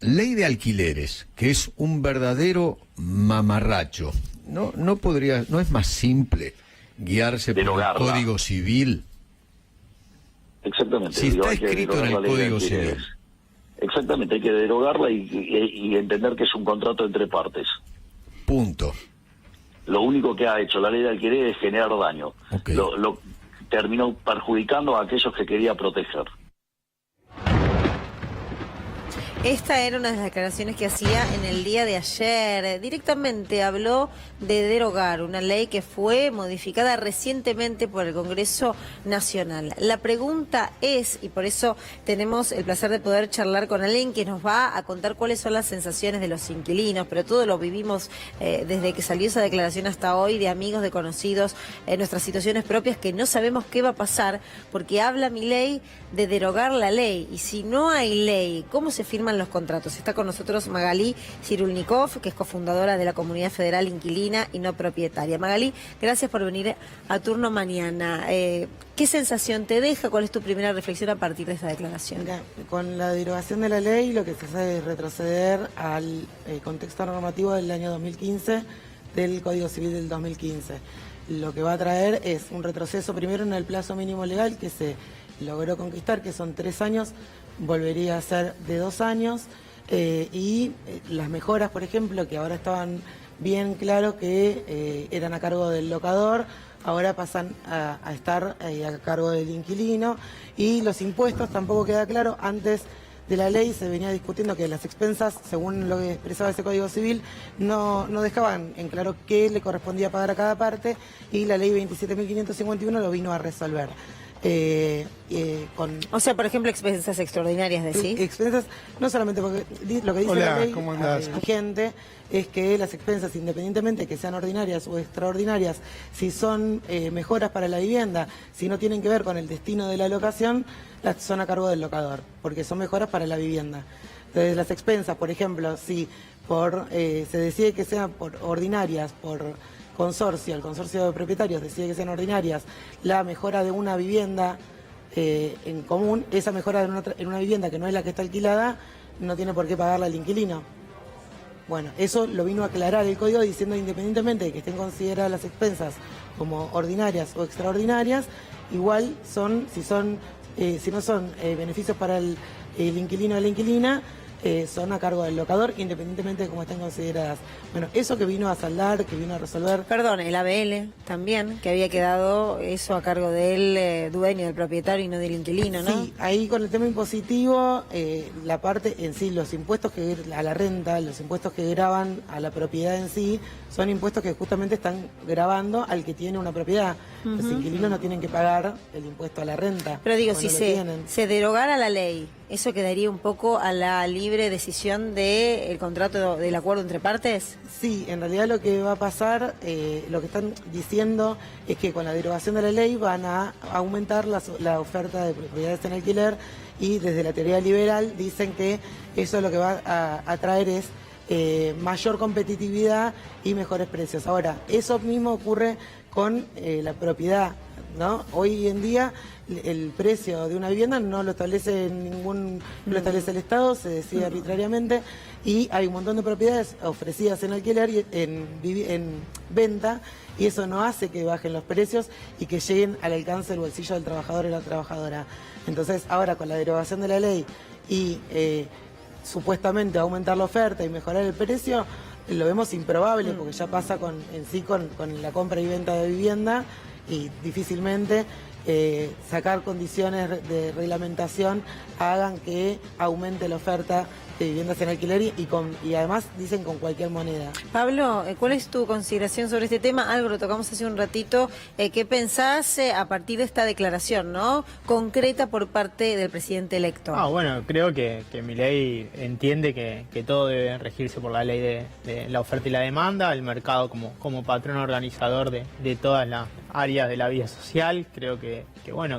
ley de alquileres, que es un verdadero mamarracho, ¿no es más simple guiarse por el Código Civil? Exactamente. Si está escrito en el Código Civil. Exactamente, hay que derogarla y entender que es un contrato entre partes. Punto. Lo único que ha hecho la ley de alquiler es generar daño. Okay. Lo terminó perjudicando a aquellos que quería proteger. Esta era una de las declaraciones que hacía en el día de ayer. Directamente habló de derogar una ley que fue modificada recientemente por el Congreso Nacional. La pregunta es, y por eso tenemos el placer de poder charlar con alguien que nos va a contar cuáles son las sensaciones de los inquilinos, pero todo lo vivimos desde que salió esa declaración hasta hoy, de amigos, de conocidos, nuestras situaciones propias, que no sabemos qué va a pasar, porque habla Milei de derogar la ley. Y si no hay ley, ¿cómo se firman los contratos? Está con nosotros Magalí Cirulnikov, que es cofundadora de la Comunidad Federal Inquilina y No Propietaria. Magalí, gracias por venir a Turno Mañana. ¿Qué sensación te deja? ¿Cuál es tu primera reflexión a partir de esta declaración? Mira, con la derogación de la ley lo que se hace es retroceder al contexto normativo del año 2015, del Código Civil del 2015. Lo que va a traer es un retroceso primero en el plazo mínimo legal que se logró conquistar, que son 3 años, volvería a ser de 2 años, y las mejoras, por ejemplo, que ahora estaban bien claro que eran a cargo del locador, ahora pasan a estar a cargo del inquilino, y los impuestos tampoco queda claro. Antes de la ley se venía discutiendo que las expensas, según lo que expresaba ese Código Civil, no dejaban en claro qué le correspondía pagar a cada parte, y la ley 27.551 lo vino a resolver. O sea, por ejemplo, expensas extraordinarias, ¿decís? Expensas, no solamente porque lo que dice la ley vigente es que las expensas, independientemente de que sean ordinarias o extraordinarias, si son mejoras para la vivienda, si no tienen que ver con el destino de la locación, las son a cargo del locador, porque son mejoras para la vivienda. Entonces, las expensas, por ejemplo, si se decide que sean por ordinarias, por consorcio, el consorcio de propietarios decide que sean ordinarias, la mejora de una vivienda en común, esa mejora en una vivienda que no es la que está alquilada, no tiene por qué pagarla el inquilino. Bueno, eso lo vino a aclarar el código diciendo, independientemente de que estén consideradas las expensas como ordinarias o extraordinarias, igual si no son beneficios para el inquilino o la inquilina, son a cargo del locador, independientemente de cómo estén consideradas. Bueno, eso que vino a saldar, que vino a resolver. Perdón, el ABL también, que había quedado eso a cargo del dueño, del propietario y no del inquilino, ¿no? Sí, ahí con el tema impositivo, la parte en sí, los impuestos que a la renta, los impuestos que graban a la propiedad en sí, son impuestos que justamente están grabando al que tiene una propiedad. Los inquilinos no tienen que pagar el impuesto a la renta. Pero digo, si se derogara la ley, ¿eso quedaría un poco a la libre decisión del contrato, del acuerdo entre partes? Sí, en realidad lo que va a pasar, lo que están diciendo es que con la derogación de la ley van a aumentar la oferta de propiedades en alquiler, y desde la teoría liberal dicen que eso lo que va a traer es mayor competitividad y mejores precios. Ahora, eso mismo ocurre con la propiedad, ¿no? Hoy en día el precio de una vivienda no lo establece no lo establece el Estado, se decide arbitrariamente, y hay un montón de propiedades ofrecidas en alquiler y en venta, y eso no hace que bajen los precios y que lleguen al alcance del bolsillo del trabajador y la trabajadora. Entonces, ahora con la derogación de la ley y supuestamente aumentar la oferta y mejorar el precio, lo vemos improbable, porque ya pasa con la compra y venta de vivienda, y difícilmente sacar condiciones de reglamentación hagan que aumente la oferta de viviendas en alquiler, y además dicen con cualquier moneda. Pablo, ¿cuál es tu consideración sobre este tema? Algo lo tocamos hace un ratito. ¿Qué pensás a partir de esta declaración, ¿no?, concreta por parte del presidente electo? Bueno, creo que Milei entiende que todo debe regirse por la ley de la oferta y la demanda, el mercado como patrón organizador de todas las áreas de la vida social. Creo que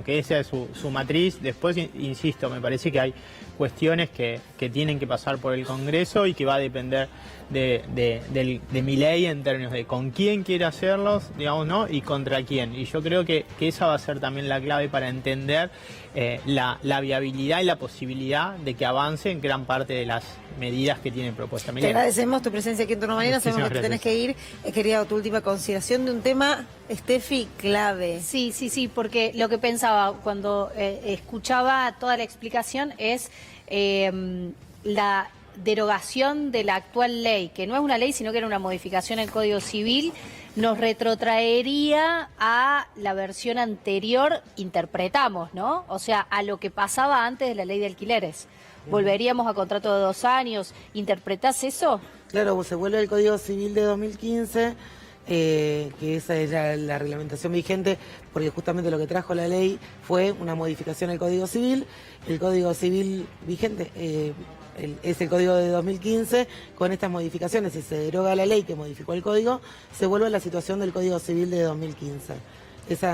esa es su matriz. Después, insisto, me parece que hay cuestiones que tienen que pasar por el Congreso y que va a depender de Milei en términos de con quién quiere hacerlos, digamos, ¿no?, y contra quién. Y yo creo que esa va a ser también la clave para entender la viabilidad y la posibilidad de que avance en gran parte de medidas que tiene propuesta Te Milei. agradecemos tu presencia aquí en Turno Mañana. Sabemos que te tenés que ir. Quería tu última consideración de un tema, Steffi, clave. Sí, porque lo que pensaba cuando escuchaba toda la explicación es la derogación de la actual ley, que no es una ley, sino que era una modificación al Código Civil, nos retrotraería a la versión anterior, interpretamos, ¿no? O sea, a lo que pasaba antes de la ley de alquileres. ¿Volveríamos a contrato de 2 años? ¿Interpretás eso? Claro, pues se vuelve al Código Civil de 2015, que esa es la reglamentación vigente, porque justamente lo que trajo la ley fue una modificación al Código Civil. El Código Civil vigente es el Código de 2015, con estas modificaciones, si se deroga la ley que modificó el Código, se vuelve a la situación del Código Civil de 2015.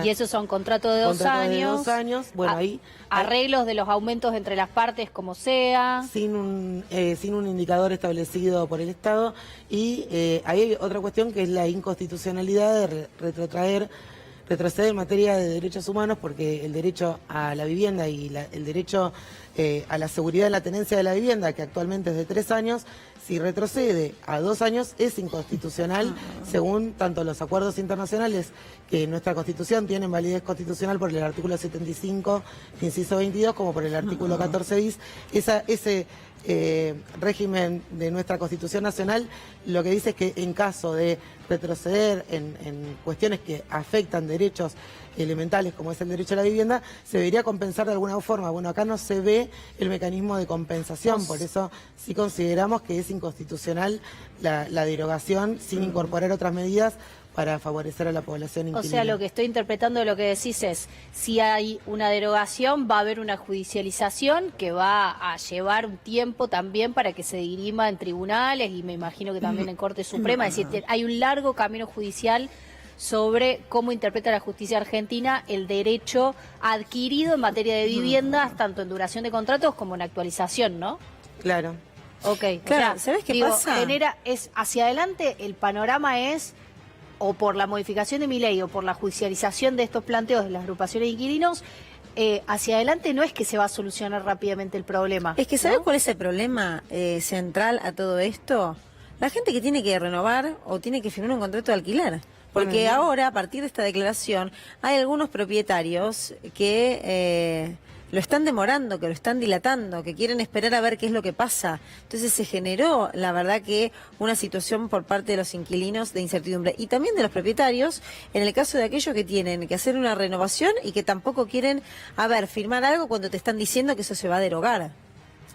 Y esos son contratos de 2 años. Bueno, ahí arreglos de los aumentos entre las partes, como sea. Sin un indicador establecido por el Estado. Y ahí hay otra cuestión que es la inconstitucionalidad de retroceder en materia de derechos humanos, porque el derecho a la vivienda y el derecho a la seguridad en la tenencia de la vivienda, que actualmente es de 3 años, si retrocede a 2 años es inconstitucional, según tanto los acuerdos internacionales que nuestra Constitución tiene validez constitucional por el artículo 75, inciso 22, como por el artículo 14 bis. Ese régimen de nuestra Constitución Nacional lo que dice es que en caso de retroceder en cuestiones que afectan derechos elementales como es el derecho a la vivienda, se debería compensar de alguna forma. Bueno, acá no se ve el mecanismo de compensación, por eso sí consideramos que es inconstitucional la derogación sin incorporar otras medidas para favorecer a la población inquilina. O sea, lo que estoy interpretando de lo que decís es, si hay una derogación, va a haber una judicialización que va a llevar un tiempo también para que se dirima en tribunales y me imagino que también en Corte Suprema. Es decir, hay un largo camino judicial sobre cómo interpreta la justicia argentina el derecho adquirido en materia de viviendas, tanto en duración de contratos como en actualización, ¿no? Claro. Ok, Claro, ¿sabes qué pasa? Hacia adelante el panorama es, o por la modificación de mi ley o por la judicialización de estos planteos de las agrupaciones de inquilinos, hacia adelante no es que se va a solucionar rápidamente el problema. Es que ¿sabes ¿no? cuál es el problema central a todo esto? La gente que tiene que renovar o tiene que firmar un contrato de alquiler. Porque ahora, a partir de esta declaración, hay algunos propietarios que lo están demorando, que lo están dilatando, que quieren esperar a ver qué es lo que pasa. Entonces se generó, la verdad, que una situación por parte de los inquilinos de incertidumbre. Y también de los propietarios, en el caso de aquellos que tienen que hacer una renovación y que tampoco quieren, firmar algo cuando te están diciendo que eso se va a derogar.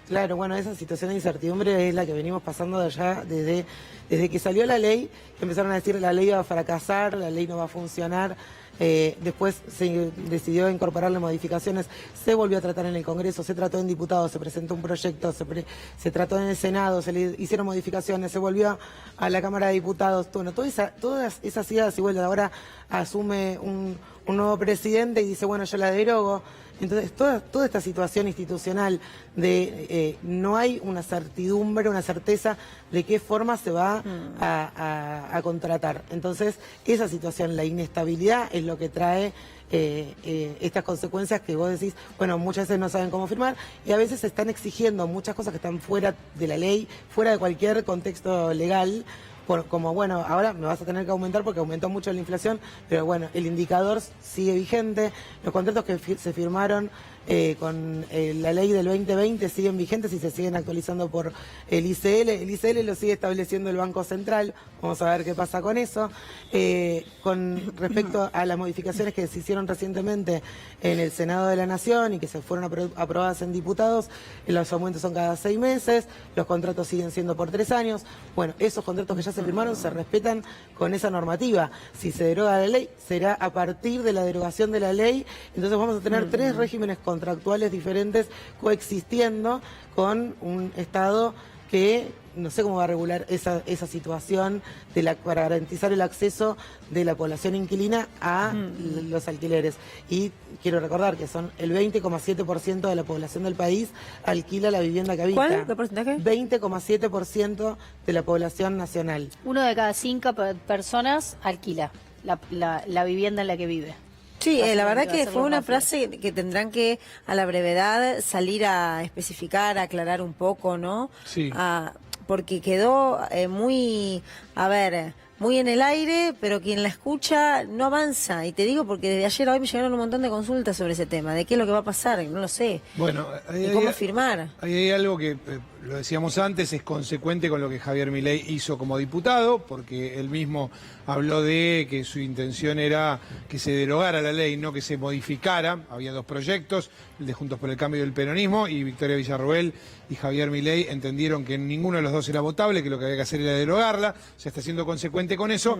Claro, bueno, esa situación de incertidumbre es la que venimos pasando de allá desde que salió la ley, que empezaron a decir la ley va a fracasar, la ley no va a funcionar. Después se decidió incorporarle modificaciones, se volvió a tratar en el Congreso, se trató en diputados, se presentó un proyecto, se trató en el Senado, se le hicieron modificaciones, se volvió a la Cámara de Diputados. Bueno, todas esas idas y vueltas. Ahora asume un nuevo presidente y dice, bueno, yo la derogo. Entonces, toda esta situación institucional de no hay una certidumbre, una certeza de qué forma se va a contratar. Entonces, esa situación, la inestabilidad, es lo que trae estas consecuencias que vos decís, bueno, muchas veces no saben cómo firmar y a veces se están exigiendo muchas cosas que están fuera de la ley, fuera de cualquier contexto legal. Como, bueno, ahora me vas a tener que aumentar porque aumentó mucho la inflación, pero bueno, el indicador sigue vigente, los contratos que se firmaron con la ley del 2020 siguen vigentes y se siguen actualizando por el ICL lo sigue estableciendo el Banco Central, vamos a ver qué pasa con eso. Con respecto a las modificaciones que se hicieron recientemente en el Senado de la Nación y que se fueron aprobadas en diputados, los aumentos son cada 6 meses, los contratos siguen siendo por 3 años, bueno, esos contratos que ya se firmaron se respetan con esa normativa. Si se deroga la ley, será a partir de la derogación de la ley, entonces vamos a tener 3 regímenes contractuales diferentes coexistiendo con un Estado que no sé cómo va a regular esa situación para garantizar el acceso de la población inquilina a los alquileres. Y quiero recordar que son el 20,7% de la población del país alquila la vivienda que habita. ¿Cuál? ¿Qué porcentaje? 20,7% de la población nacional. 1 de cada 5 personas alquila la vivienda en la que vive. Sí, la verdad que fue una frase que tendrán que a la brevedad salir a especificar, a aclarar un poco, ¿no? Sí. Porque quedó muy, muy en el aire, pero quien la escucha no avanza. Y te digo porque desde ayer a hoy me llegaron un montón de consultas sobre ese tema, de qué es lo que va a pasar, no lo sé. Bueno, y cómo firmar. Ahí hay algo que, lo decíamos antes, es consecuente con lo que Javier Milei hizo como diputado, porque él mismo habló de que su intención era que se derogara la ley, no que se modificara. Había dos proyectos, el de Juntos por el Cambio y el Peronismo, y Victoria Villarroel y Javier Milei entendieron que ninguno de los dos era votable, que lo que había que hacer era derogarla. Se está siendo consecuente con eso.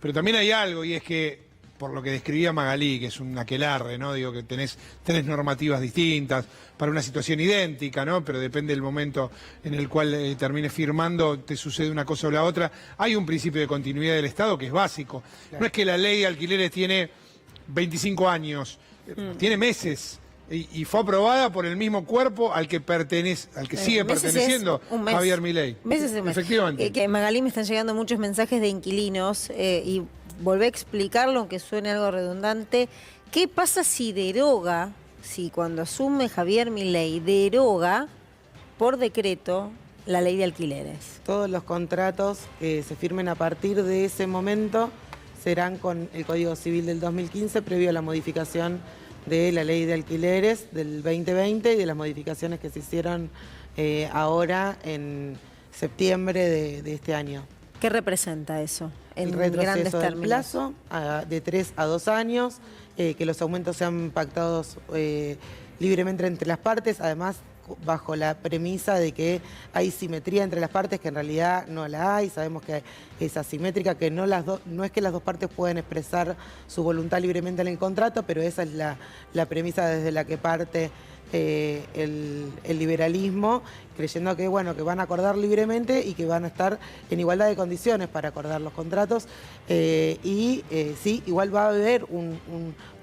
Pero también hay algo, y es que, por lo que describía Magalí, que es un aquelarre, ¿no? Digo que tenés tres normativas distintas para una situación idéntica, ¿no? Pero depende del momento en el cual termines firmando, te sucede una cosa o la otra. Hay un principio de continuidad del Estado que es básico. Claro. No es que la ley de alquileres tiene 25 años, tiene meses. Y fue aprobada por el mismo cuerpo al que sigue perteneciendo Javier Milei. Meses es un mes. Efectivamente. Que Magalí me están llegando muchos mensajes de inquilinos y volví a explicarlo, aunque suene algo redundante. ¿Qué pasa si deroga, si cuando asume Javier Milei deroga por decreto la ley de alquileres? Todos los contratos que se firmen a partir de ese momento serán con el Código Civil del 2015, previo a la modificación de la ley de alquileres del 2020 y de las modificaciones que se hicieron ahora en septiembre de este año. ¿Qué representa eso en el grandes retroceso del términos? plazo de 3 a 2 años, que los aumentos sean pactados libremente entre las partes, además bajo la premisa de que hay simetría entre las partes, que en realidad no la hay. Sabemos que es asimétrica, que no es que las dos partes pueden expresar su voluntad libremente en el contrato, pero esa es la premisa desde la que parte el liberalismo, creyendo que que van a acordar libremente y que van a estar en igualdad de condiciones para acordar los contratos. Sí, igual va a haber un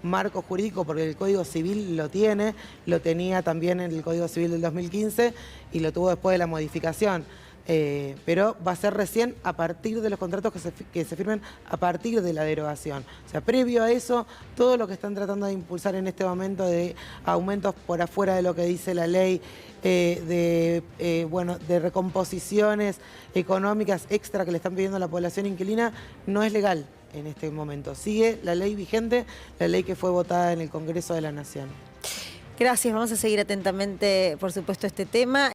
marco jurídico, porque el Código Civil lo tenía también en el Código Civil del 2015 y lo tuvo después de la modificación. Pero va a ser recién a partir de los contratos que se firmen a partir de la derogación. O sea, previo a eso, todo lo que están tratando de impulsar en este momento de aumentos por afuera de lo que dice la ley, de recomposiciones económicas extra que le están pidiendo a la población inquilina, no es legal en este momento. Sigue la ley vigente, la ley que fue votada en el Congreso de la Nación. Gracias, vamos a seguir atentamente, por supuesto, este tema.